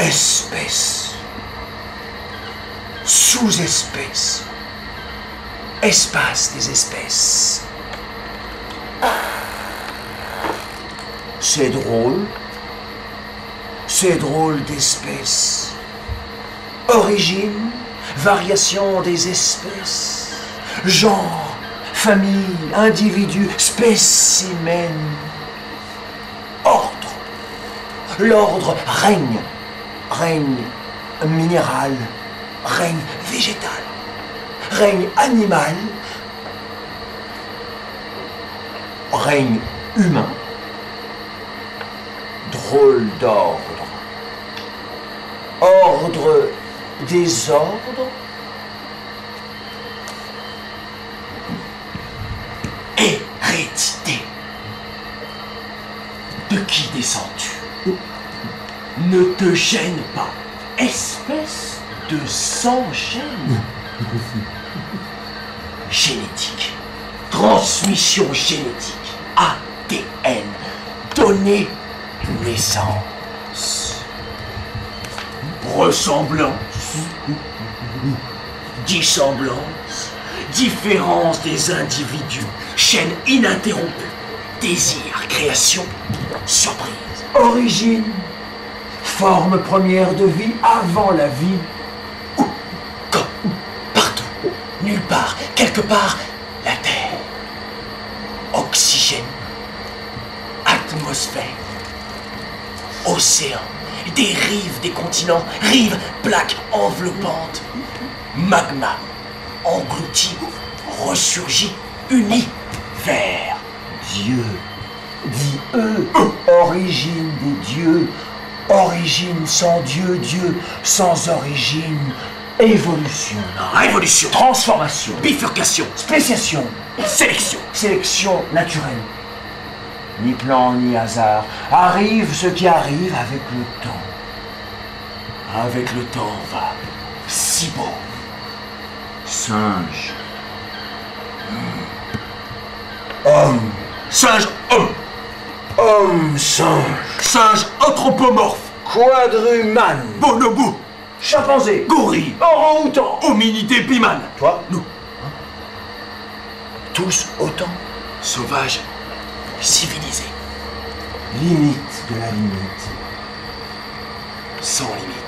Espèce, sous-espèce, espace des espèces. C'est drôle d'espèces. Origine, variation des espèces. Genre, famille, individu, spécimen. Ordre. L'ordre règne. Règne minéral, règne végétal, règne animal, règne humain. Drôle d'ordre. Ordre des ordres. Hérédité. De qui descends-tu? Ne te gêne pas, espèce de sans-gêne. Génétique, transmission génétique, ADN, donner naissance. Ressemblance, dissemblance, différence des individus, chaîne ininterrompue, désir, création, surprise, origine, forme première de vie avant la vie. Où, quand, partout, nulle part, quelque part, la terre. Oxygène, atmosphère, océan, des rives des continents, rives, plaques enveloppantes, magma, englouti, ressurgi, univers. Dieu, dit eux, origine des dieux. Origine sans Dieu, Dieu sans origine. Évolution. Révolution. Transformation. Bifurcation. Spéciation. Sélection. Sélection naturelle. Ni plan ni hasard. Arrive ce qui arrive avec le temps. Avec le temps va. Si beau. Singe. Homme. Singe, homme. Homme, singe. Singe anthropomorphe. Quadrumane. Bonobo. Chimpanzé. Gorille. Orang-outan. Hominidé bimane. Toi, nous. Tous autant. Sauvages. Civilisés. Limite de la limite. Sans limite.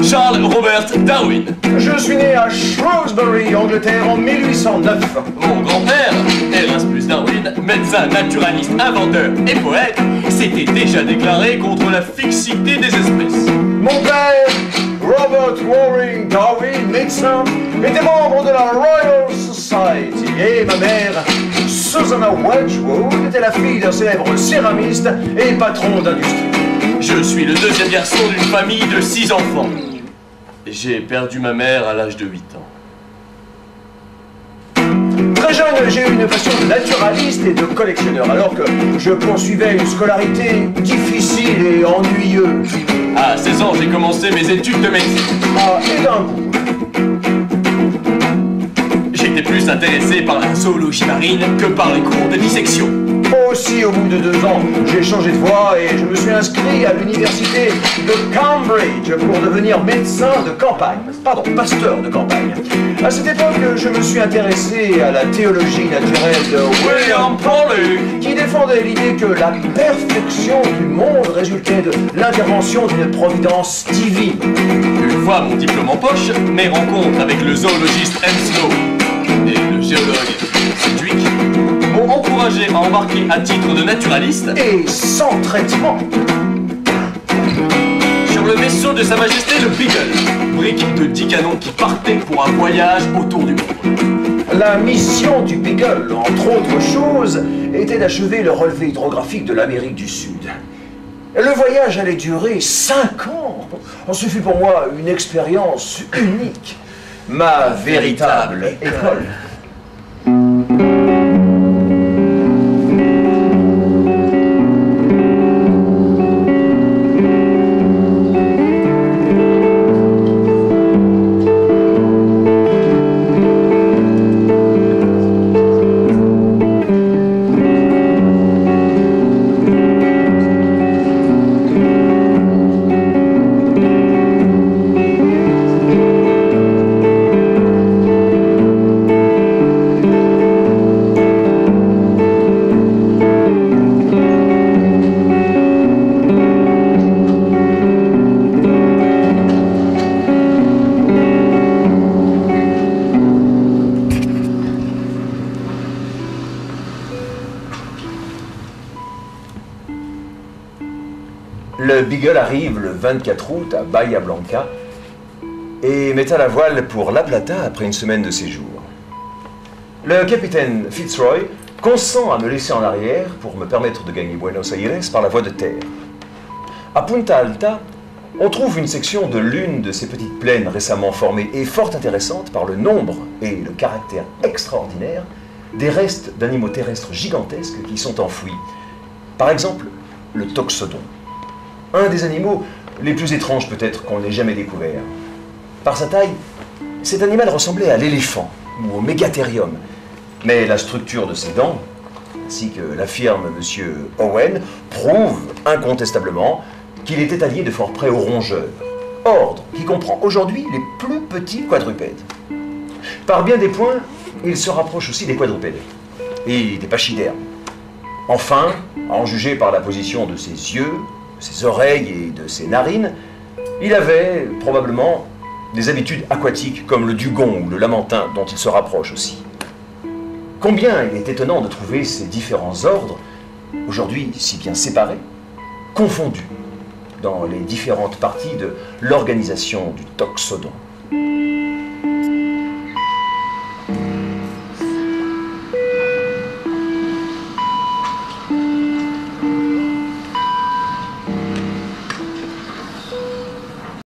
Charles Robert Darwin. Je suis né à Shrewsbury, Angleterre, en 1809. Mon grand-père, Erasmus Darwin, médecin naturaliste, inventeur et poète, s'était déjà déclaré contre la fixité des espèces. Mon père, Robert Waring Darwin, médecin, était membre de la Royal Society. Et ma mère, Susanna Wedgwood, était la fille d'un célèbre céramiste et patron d'industrie. Je suis le deuxième garçon d'une famille de 6 enfants. J'ai perdu ma mère à l'âge de 8 ans. Très jeune, j'ai eu une passion de naturaliste et de collectionneur, alors que je poursuivais une scolarité difficile et ennuyeuse. À 16 ans, j'ai commencé mes études de médecine. À Édimbourg. J'étais plus intéressé par la zoologie marine que par les cours de dissection. Aussi, au bout de 2 ans, j'ai changé de voie et je me suis inscrit à l'université de Cambridge pour devenir médecin de campagne. Pardon, pasteur de campagne. À cette époque, je me suis intéressé à la théologie naturelle de William Pauli, qui défendait l'idée que la perfection du monde résultait de l'intervention d'une providence divine. Une fois mon diplôme en poche, mes rencontres avec le zoologiste Henslow et le géologue Sedgwick m'ont encouragé à embarquer à titre de naturaliste et sans traitement sur le vaisseau de Sa Majesté le Beagle, brique de 10 canons qui partait pour un voyage autour du monde. La mission du Beagle, entre autres choses, était d'achever le relevé hydrographique de l'Amérique du Sud. Le voyage allait durer 5 ans. Ce fut pour moi une expérience unique. Ma véritable école. Le Beagle arrive le 24 août à Bahia Blanca et met à la voile pour La Plata après une semaine de séjour. Le capitaine Fitzroy consent à me laisser en arrière pour me permettre de gagner Buenos Aires par la voie de terre. À Punta Alta, on trouve une section de l'une de ces petites plaines récemment formées et fort intéressante par le nombre et le caractère extraordinaire des restes d'animaux terrestres gigantesques qui y sont enfouis. Par exemple, le toxodon. Un des animaux les plus étranges peut-être qu'on ait jamais découvert. Par sa taille, cet animal ressemblait à l'éléphant ou au mégathérium. Mais la structure de ses dents, ainsi que l'affirme M. Owen, prouve incontestablement qu'il était allié de fort près aux rongeurs, ordre qui comprend aujourd'hui les plus petits quadrupèdes. Par bien des points, il se rapproche aussi des quadrupèdes et des pachydermes. Enfin, à en juger par la position de ses yeux, de ses oreilles et de ses narines, il avait probablement des habitudes aquatiques comme le dugong ou le lamantin dont il se rapproche aussi. Combien il est étonnant de trouver ces différents ordres, aujourd'hui si bien séparés, confondus dans les différentes parties de l'organisation du toxodon.